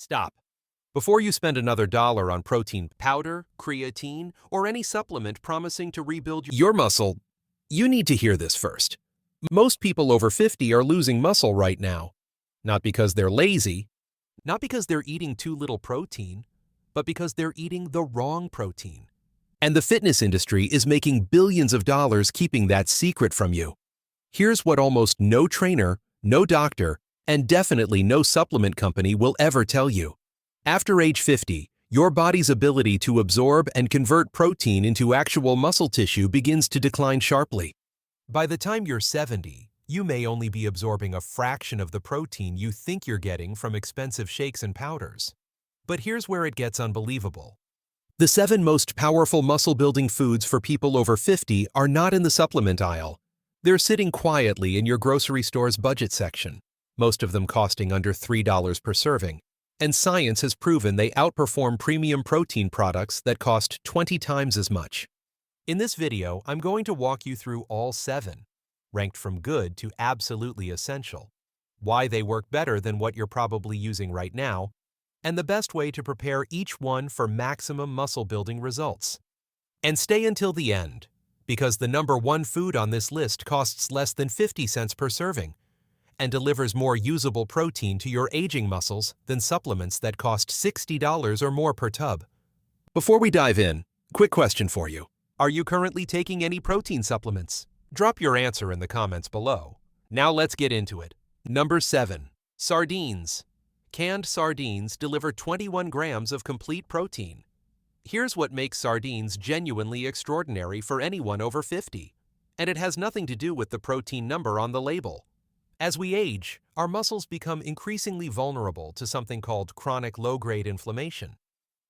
Stop. Before you spend another dollar on protein powder, creatine, or any supplement promising to rebuild your muscle, you need to hear this first. Most people over 50 are losing muscle right now. Not because they're lazy, not because they're eating too little protein, but because they're eating the wrong protein. And the fitness industry is making billions of dollars keeping that secret from you. Here's what almost no trainer, no doctor, and definitely no supplement company will ever tell you. After age 50, your body's ability to absorb and convert protein into actual muscle tissue begins to decline sharply. By the time you're 70, you may only be absorbing a fraction of the protein you think you're getting from expensive shakes and powders. But here's where it gets unbelievable. The 7 most powerful muscle-building foods for people over 50 are not in the supplement aisle. They're sitting quietly in your grocery store's budget section, most of them costing under $3 per serving. And science has proven they outperform premium protein products that cost 20 times as much. In this video, I'm going to walk you through all 7, ranked from good to absolutely essential, why they work better than what you're probably using right now, and the best way to prepare each one for maximum muscle-building results. And stay until the end, because the number 1 food on this list costs less than 50 cents per serving and delivers more usable protein to your aging muscles than supplements that cost $60 or more per tub. Before we dive in, quick question for you. Are you currently taking any protein supplements? Drop your answer in the comments below. Now let's get into it. Number 7. Sardines. Canned sardines deliver 21 grams of complete protein. Here's what makes sardines genuinely extraordinary for anyone over 50. And it has nothing to do with the protein number on the label. As we age, our muscles become increasingly vulnerable to something called chronic low-grade inflammation.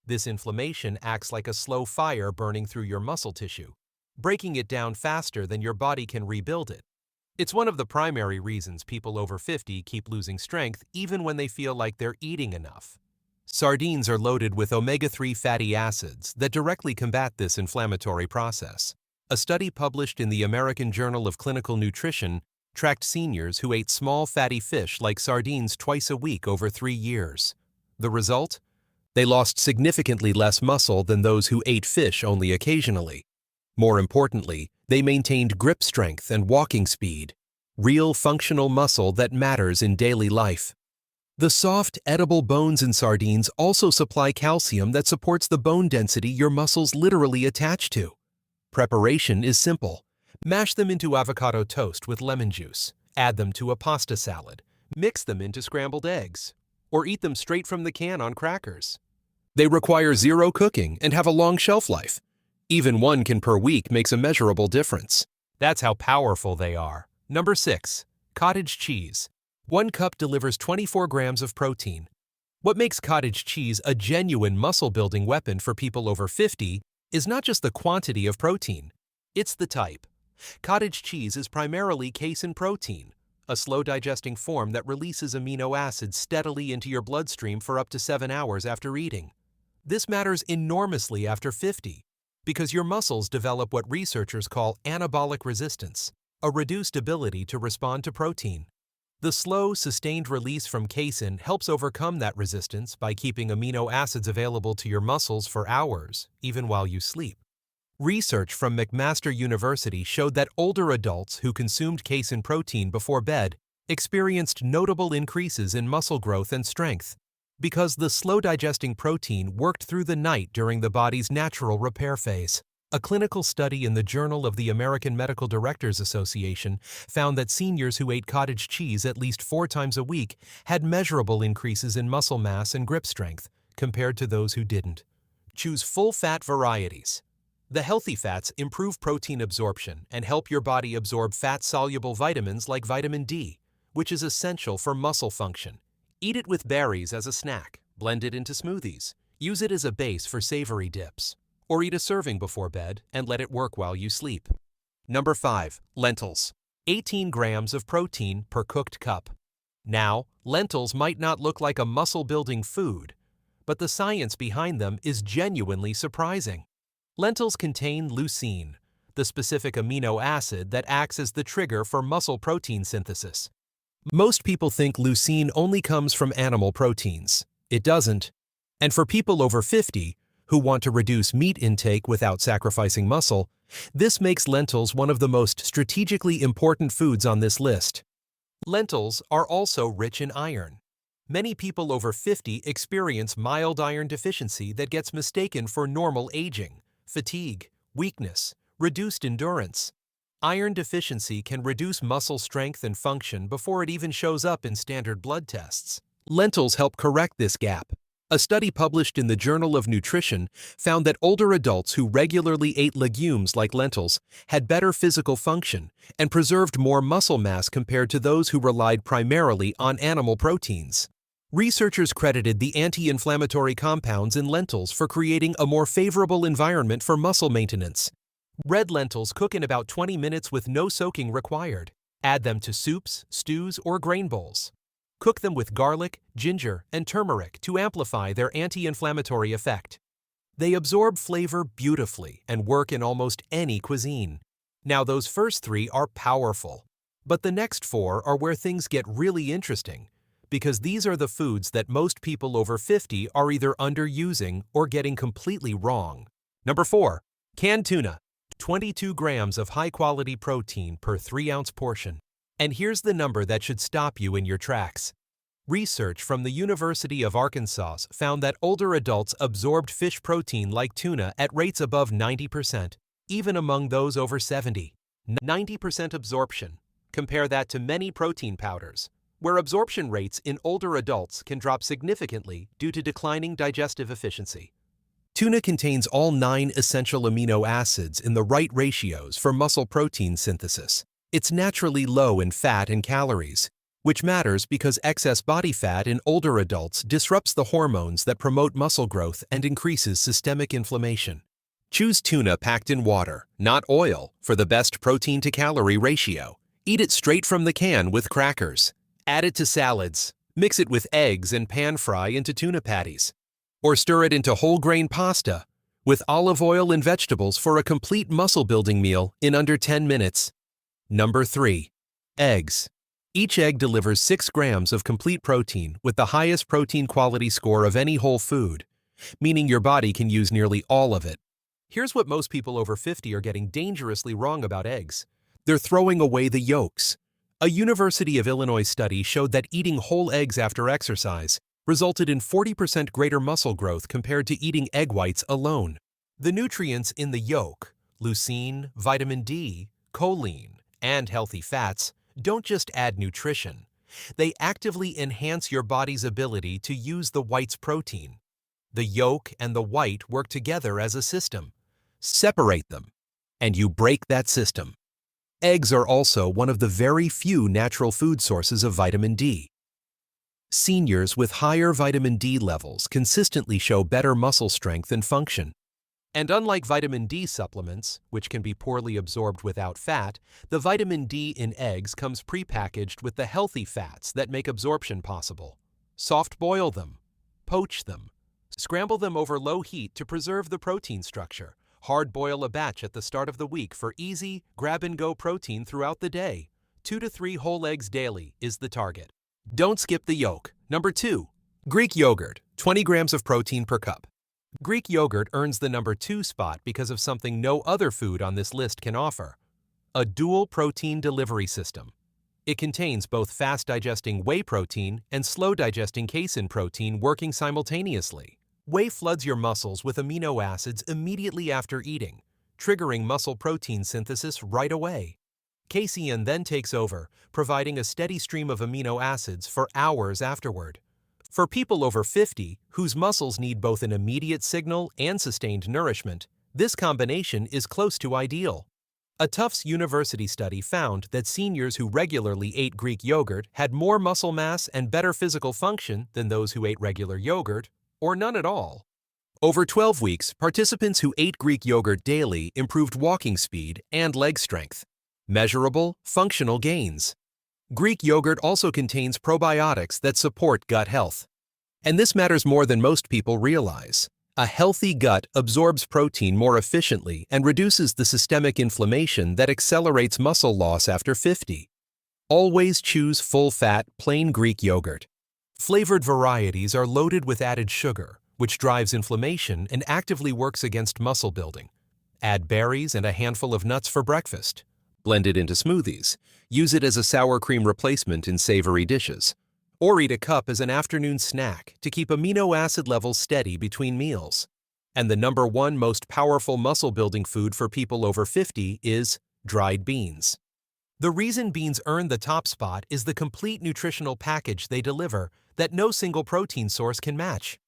This inflammation acts like a slow fire burning through your muscle tissue, breaking it down faster than your body can rebuild it. It's one of the primary reasons people over 50 keep losing strength even when they feel like they're eating enough. Sardines are loaded with omega-3 fatty acids that directly combat this inflammatory process. A study published in the American Journal of Clinical Nutrition tracked seniors who ate small fatty fish like sardines twice a week over 3 years. The result? They lost significantly less muscle than those who ate fish only occasionally. More importantly, they maintained grip strength and walking speed, real functional muscle that matters in daily life. The soft, edible bones in sardines also supply calcium that supports the bone density your muscles literally attach to. Preparation is simple. Mash them into avocado toast with lemon juice, add them to a pasta salad, mix them into scrambled eggs, or eat them straight from the can on crackers. They require 0 cooking and have a long shelf life. Even 1 can per week makes a measurable difference. That's how powerful they are. Number 6. Cottage cheese. 1 cup delivers 24 grams of protein. What makes cottage cheese a genuine muscle-building weapon for people over 50 is not just the quantity of protein, it's the type. Cottage cheese is primarily casein protein, a slow-digesting form that releases amino acids steadily into your bloodstream for up to 7 hours after eating. This matters enormously after 50, because your muscles develop what researchers call anabolic resistance, a reduced ability to respond to protein. The slow, sustained release from casein helps overcome that resistance by keeping amino acids available to your muscles for hours, even while you sleep. Research from McMaster University showed that older adults who consumed casein protein before bed experienced notable increases in muscle growth and strength, because the slow-digesting protein worked through the night during the body's natural repair phase. A clinical study in the Journal of the American Medical Directors Association found that seniors who ate cottage cheese at least 4 times a week had measurable increases in muscle mass and grip strength compared to those who didn't. Choose full-fat varieties. The healthy fats improve protein absorption and help your body absorb fat-soluble vitamins like vitamin D, which is essential for muscle function. Eat it with berries as a snack, blend it into smoothies, use it as a base for savory dips, or eat a serving before bed and let it work while you sleep. Number 5. Lentils. 18 grams of protein per cooked cup. Now, lentils might not look like a muscle-building food, but the science behind them is genuinely surprising. Lentils contain leucine, the specific amino acid that acts as the trigger for muscle protein synthesis. Most people think leucine only comes from animal proteins. It doesn't. And for people over 50 who want to reduce meat intake without sacrificing muscle, this makes lentils one of the most strategically important foods on this list. Lentils are also rich in iron. Many people over 50 experience mild iron deficiency that gets mistaken for normal aging, fatigue, weakness, reduced endurance. Iron deficiency can reduce muscle strength and function before it even shows up in standard blood tests. Lentils help correct this gap. A study published in the Journal of Nutrition found that older adults who regularly ate legumes like lentils had better physical function and preserved more muscle mass compared to those who relied primarily on animal proteins. Researchers credited the anti-inflammatory compounds in lentils for creating a more favorable environment for muscle maintenance. Red lentils cook in about 20 minutes with no soaking required. Add them to soups, stews, or grain bowls. Cook them with garlic, ginger, and turmeric to amplify their anti-inflammatory effect. They absorb flavor beautifully and work in almost any cuisine. Now, those first three are powerful, but the next four are where things get really interesting, because these are the foods that most people over 50 are either underusing or getting completely wrong. Number 4. Canned tuna. 22 grams of high-quality protein per 3-ounce portion. And here's the number that should stop you in your tracks. Research from the University of Arkansas found that older adults absorbed fish protein like tuna at rates above 90%, even among those over 70. 90% absorption. Compare that to many protein powders, where absorption rates in older adults can drop significantly due to declining digestive efficiency. Tuna contains all 9 essential amino acids in the right ratios for muscle protein synthesis. It's naturally low in fat and calories, which matters because excess body fat in older adults disrupts the hormones that promote muscle growth and increases systemic inflammation. Choose tuna packed in water, not oil, for the best protein-to-calorie ratio. Eat it straight from the can with crackers. Add it to salads. Mix it with eggs and pan fry into tuna patties. Or stir it into whole grain pasta with olive oil and vegetables for a complete muscle-building meal in under 10 minutes. Number 3. Eggs. Each egg delivers 6 grams of complete protein with the highest protein quality score of any whole food, meaning your body can use nearly all of it. Here's what most people over 50 are getting dangerously wrong about eggs. They're throwing away the yolks. A University of Illinois study showed that eating whole eggs after exercise resulted in 40% greater muscle growth compared to eating egg whites alone. The nutrients in the yolk, leucine, vitamin D, choline, and healthy fats, don't just add nutrition. They actively enhance your body's ability to use the white's protein. The yolk and the white work together as a system. Separate them, and you break that system. Eggs are also one of the very few natural food sources of vitamin D. Seniors with higher vitamin D levels consistently show better muscle strength and function. And unlike vitamin D supplements, which can be poorly absorbed without fat, the vitamin D in eggs comes prepackaged with the healthy fats that make absorption possible. Soft boil them, poach them, scramble them over low heat to preserve the protein structure. Hard boil a batch at the start of the week for easy, grab-and-go protein throughout the day. 2 to 3 whole eggs daily is the target. Don't skip the yolk. Number 2. Greek yogurt, 20 grams of protein per cup. Greek yogurt earns the number 2 spot because of something no other food on this list can offer: a dual protein delivery system. It contains both fast-digesting whey protein and slow-digesting casein protein working simultaneously. Whey floods your muscles with amino acids immediately after eating, triggering muscle protein synthesis right away. Casein then takes over, providing a steady stream of amino acids for hours afterward. For people over 50 whose muscles need both an immediate signal and sustained nourishment, this combination is close to ideal. A Tufts University study found that seniors who regularly ate Greek yogurt had more muscle mass and better physical function than those who ate regular yogurt, or none at all. Over 12 weeks, participants who ate Greek yogurt daily improved walking speed and leg strength. Measurable, functional gains. Greek yogurt also contains probiotics that support gut health. And this matters more than most people realize. A healthy gut absorbs protein more efficiently and reduces the systemic inflammation that accelerates muscle loss after 50. Always choose full-fat, plain Greek yogurt. Flavored varieties are loaded with added sugar, which drives inflammation and actively works against muscle building. Add berries and a handful of nuts for breakfast. Blend it into smoothies. Use it as a sour cream replacement in savory dishes. Or eat a cup as an afternoon snack to keep amino acid levels steady between meals. And the #1 most powerful muscle-building food for people over 50 is dried beans. The reason beans earn the top spot is the complete nutritional package they deliver that no single protein source can match.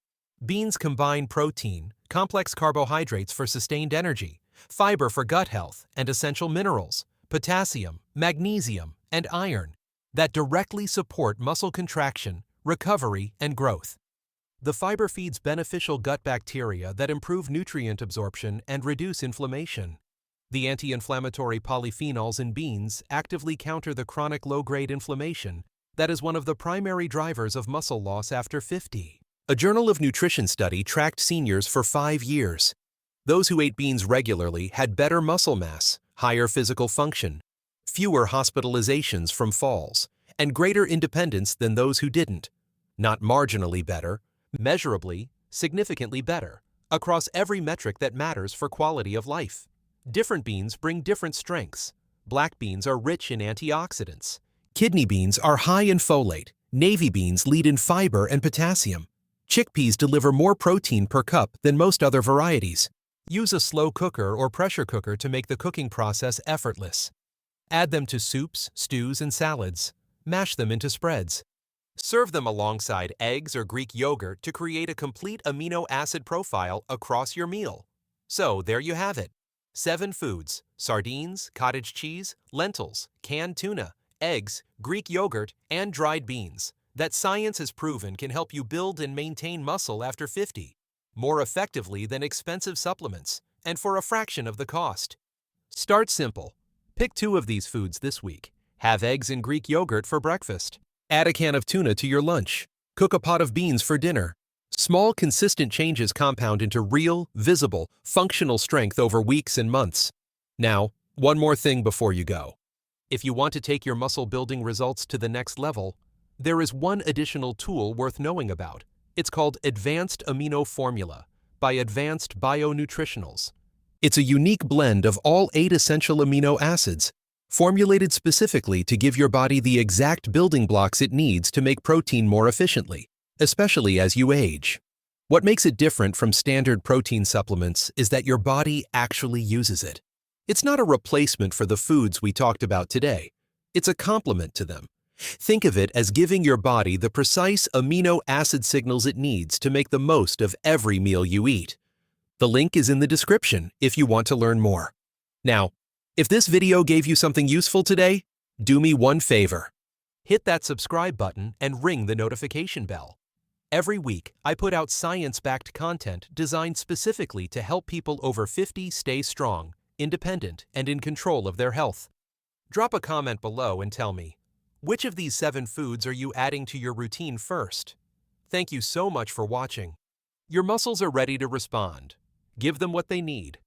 Beans combine protein, complex carbohydrates for sustained energy, fiber for gut health, and essential minerals, potassium, magnesium, and iron that directly support muscle contraction, recovery, and growth. The fiber feeds beneficial gut bacteria that improve nutrient absorption and reduce inflammation. The anti-inflammatory polyphenols in beans actively counter the chronic low-grade inflammation that is one of the primary drivers of muscle loss after 50. A Journal of Nutrition study tracked seniors for 5 years. Those who ate beans regularly had better muscle mass, higher physical function, fewer hospitalizations from falls, and greater independence than those who didn't. Not marginally better, measurably, significantly better, across every metric that matters for quality of life. Different beans bring different strengths. Black beans are rich in antioxidants. Kidney beans are high in folate. Navy beans lead in fiber and potassium. Chickpeas deliver more protein per cup than most other varieties. Use a slow cooker or pressure cooker to make the cooking process effortless. Add them to soups, stews, and salads. Mash them into spreads. Serve them alongside eggs or Greek yogurt to create a complete amino acid profile across your meal. So there you have it. 7 foods: sardines, cottage cheese, lentils, canned tuna, eggs, Greek yogurt, and dried beans that science has proven can help you build and maintain muscle after 50, more effectively than expensive supplements, and for a fraction of the cost. Start simple. Pick 2 of these foods this week. Have eggs and Greek yogurt for breakfast. Add a can of tuna to your lunch. Cook a pot of beans for dinner. Small, consistent changes compound into real, visible, functional strength over weeks and months. Now, one more thing before you go. If you want to take your muscle-building results to the next level, there is one additional tool worth knowing about. It's called Advanced Amino Formula by Advanced Bionutritionals. It's a unique blend of all 8 essential amino acids, formulated specifically to give your body the exact building blocks it needs to make protein more efficiently, especially as you age. What makes it different from standard protein supplements is that your body actually uses it. It's not a replacement for the foods we talked about today. It's a complement to them. Think of it as giving your body the precise amino acid signals it needs to make the most of every meal you eat. The link is in the description if you want to learn more. Now, if this video gave you something useful today, do me one favor. Hit that subscribe button and ring the notification bell. Every week, I put out science-backed content designed specifically to help people over 50 stay strong, independent, and in control of their health. Drop a comment below and tell me, which of these 7 foods are you adding to your routine first? Thank you so much for watching. Your muscles are ready to respond. Give them what they need.